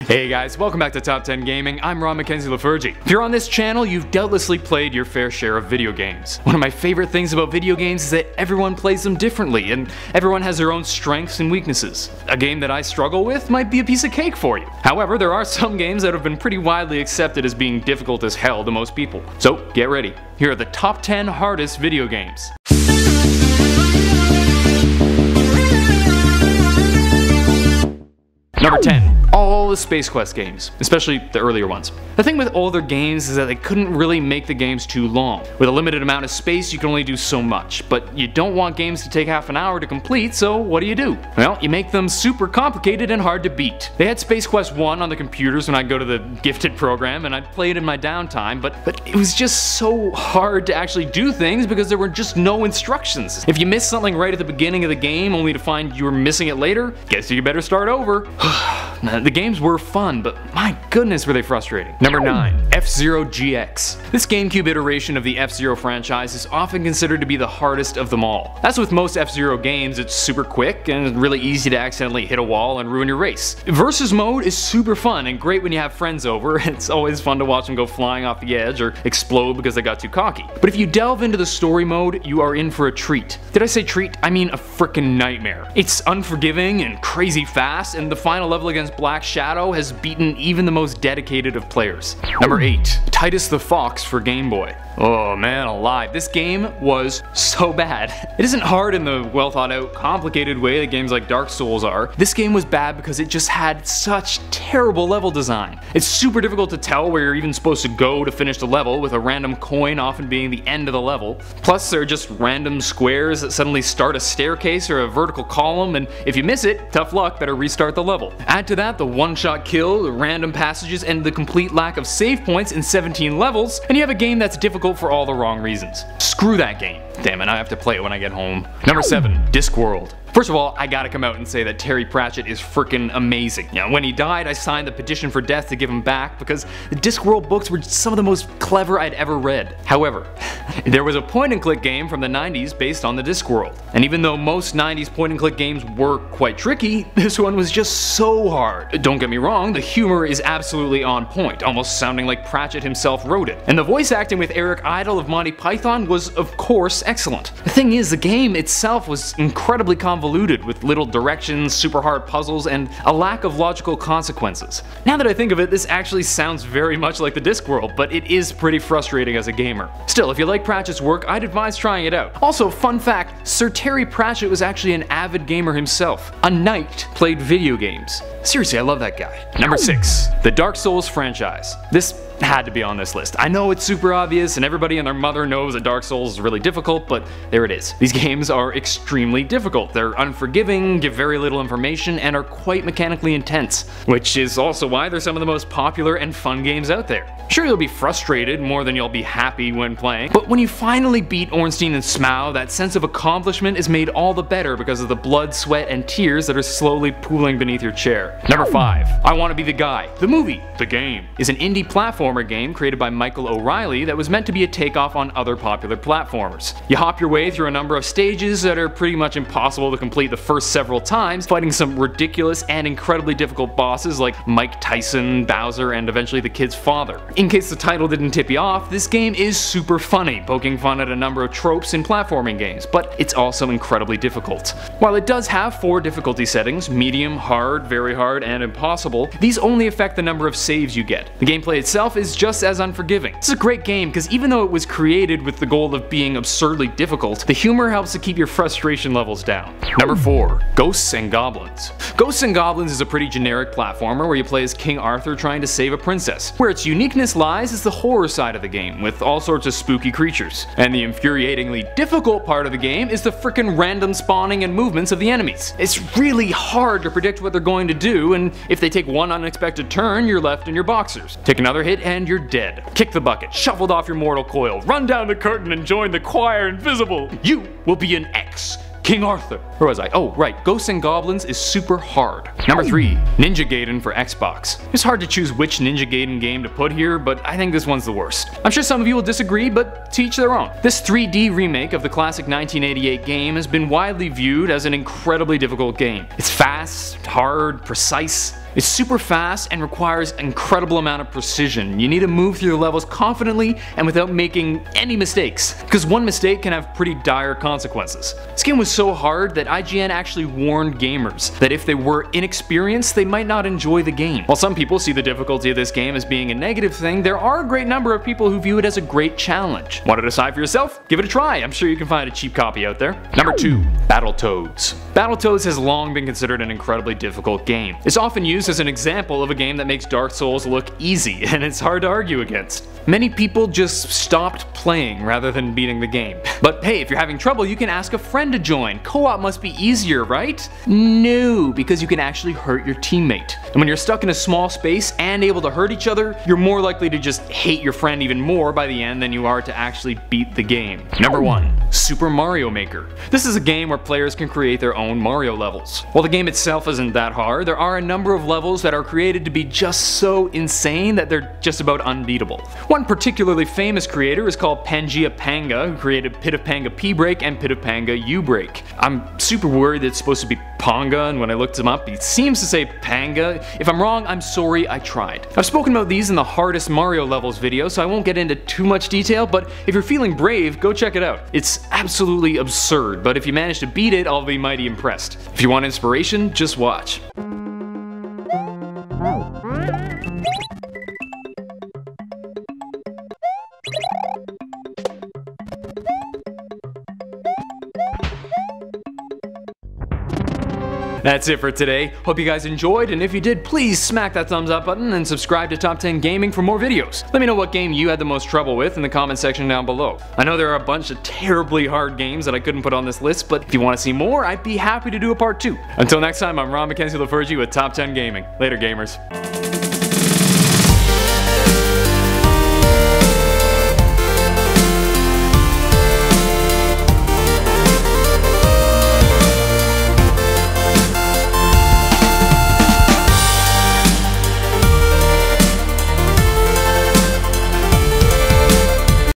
Hey guys, welcome back to Top 10 Gaming. I'm Ron Mackenzie Lafergie. If you're on this channel, you've doubtlessly played your fair share of video games. One of my favorite things about video games is that everyone plays them differently, and everyone has their own strengths and weaknesses. A game that I struggle with might be a piece of cake for you. However, there are some games that have been pretty widely accepted as being difficult as hell to most people. So get ready. Here are the top 10 hardest video games. Number 10. All the Space Quest games, especially the earlier ones. The thing with older games is that they couldn't really make the games too long. With a limited amount of space, you can only do so much, but you don't want games to take half an hour to complete, so what do? Well, you make them super complicated and hard to beat. They had Space Quest 1 on the computers when I'd go to the gifted program, and I'd play it in my downtime, but it was just so hard to actually do things because there were just no instructions. If you missed something right at the beginning of the game only to find you were missing it later, guess you better start over. The games were fun, but my goodness were they frustrating. Number 9. F-Zero GX. This GameCube iteration of the F-Zero franchise is often considered to be the hardest of them all. As with most F-Zero games, it's super quick and really easy to accidentally hit a wall and ruin your race. Versus mode is super fun and great when you have friends over. It's always fun to watch them go flying off the edge or explode because they got too cocky. But if you delve into the story mode, you are in for a treat. Did I say treat? I mean a frickin' nightmare. It's unforgiving and crazy fast, and the final level against Black Shadow has beaten even the most dedicated of players. Number 8. TITUS the Fox for Game Boy. Oh man alive, this game was so bad. It isn't hard in the well thought out, complicated way that games like Dark Souls are. This game was bad because it just had such terrible level design. It's super difficult to tell where you're even supposed to go to finish the level, with a random coin often being the end of the level. Plus there are just random squares that suddenly start a staircase or a vertical column, and if you miss it, tough luck, better restart the level. Add to that the one-shot kill, the random passages, and the complete lack of save points in 17 levels, and you have a game that's difficult for all the wrong reasons. Screw that game. Damn it, I have to play it when I get home. Number 7. Discworld. First of all, I gotta come out and say that Terry Pratchett is frickin' amazing. Now, when he died, I signed the petition for death to give him back because the Discworld books were some of the most clever I'd ever read. However, there was a point-and-click game from the 90s based on the Discworld. And even though most 90s point-and-click games were quite tricky, this one was just so hard. Don't get me wrong, the humor is absolutely on point, almost sounding like Pratchett himself wrote it. And the voice acting with Eric Idle of Monty Python was, of course, excellent. The thing is, the game itself was incredibly convoluted, with little directions, super hard puzzles, and a lack of logical consequences. Now that I think of it, this actually sounds very much like the Discworld, but it is pretty frustrating as a gamer. Still, if you like Pratchett's work, I'd advise trying it out. Also, fun fact, Sir Terry Pratchett was actually an avid gamer himself. A knight played video games. Seriously, I love that guy. Number 6. The Dark Souls franchise. This had to be on this list. I know it's super obvious and everybody and their mother knows that Dark Souls is really difficult, but there it is. These games are extremely difficult. They're unforgiving, give very little information, and are quite mechanically intense, which is also why they're some of the most popular and fun games out there. Sure, you'll be frustrated more than you'll be happy when playing, but when you finally beat Ornstein and Smough, that sense of accomplishment is made all the better because of the blood, sweat, and tears that are slowly pooling beneath your chair. Number 5. I Want to Be the Guy. The movie, the game, is an indie platformer game created by Michael O'Reilly that was meant to be a takeoff on other popular platformers. You hop your way through a number of stages that are pretty much impossible to complete the first several times, fighting some ridiculous and incredibly difficult bosses like Mike Tyson, Bowser, and eventually the kid's father. In case the title didn't tip you off, this game is super funny, poking fun at a number of tropes in platforming games, but it's also incredibly difficult. While it does have 4 difficulty settings, medium, hard, very hard, and impossible, these only affect the number of saves you get. The gameplay itself is just as unforgiving. This is a great game because even though it was created with the goal of being absurdly difficult, the humor helps to keep your frustration levels down. Number 4. Ghosts and Goblins. Ghosts and Goblins is a pretty generic platformer where you play as King Arthur trying to save a princess. Where its uniqueness lies is the horror side of the game, with all sorts of spooky creatures. And the infuriatingly difficult part of the game is the frickin' random spawning and movements of the enemies. It's really hard to predict what they're going to do, and if they take one unexpected turn, you're left in your boxers. Take another hit and you're dead. Kick the bucket, shuffled off your mortal coil, run down the curtain and join the choir invisible. You will be an X. King Arthur. Where was I? Oh, right. Ghosts and Goblins is super hard. Number 3. Ninja Gaiden for Xbox. It's hard to choose which Ninja Gaiden game to put here, but I think this one's the worst. I'm sure some of you will disagree, but to each their own. This 3D remake of the classic 1988 game has been widely viewed as an incredibly difficult game. It's fast, hard, precise, It's super fast and requires an incredible amount of precision. You need to move through the levels confidently and without making any mistakes, because one mistake can have pretty dire consequences. This game was so hard that IGN actually warned gamers that if they were inexperienced, they might not enjoy the game. While some people see the difficulty of this game as being a negative thing, there are a great number of people who view it as a great challenge. Want to decide for yourself? Give it a try. I'm sure you can find a cheap copy out there. Number 2. Battletoads. Battletoads has long been considered an incredibly difficult game. It's often used as an example of a game that makes Dark Souls look easy, and it's hard to argue against. Many people just stopped playing rather than beating the game. But hey, if you're having trouble, you can ask a friend to join. Co-op must be easier, right? No, because you can actually hurt your teammate. And when you're stuck in a small space and able to hurt each other, you're more likely to just hate your friend even more by the end than you are to actually beat the game. Number 1. Super Mario Maker. This is a game where players can create their own Mario levels. While the game itself isn't that hard, there are a number of levels that are created to be just so insane that they're just about unbeatable. One particularly famous creator is called Pangaea Panga, who created Pit of Panga P-Break and Pit of Panga U-Break. I'm super worried that it's supposed to be Panga, and when I looked him up, he seems to say Panga. If I'm wrong, I'm sorry, I tried. I've spoken about these in the hardest Mario levels video, so I won't get into too much detail, but if you're feeling brave, go check it out. It's absolutely absurd, but if you manage to beat it, I'll be mighty impressed. If you want inspiration, just watch. That's it for today. Hope you guys enjoyed, and if you did, please smack that thumbs up button and subscribe to Top 10 Gaming for more videos. Let me know what game you had the most trouble with in the comment section down below. I know there are a bunch of terribly hard games that I couldn't put on this list, but if you want to see more, I'd be happy to do a part 2. Until next time, I'm Ron Mackenzie Lafergie with Top 10 Gaming. Later, gamers.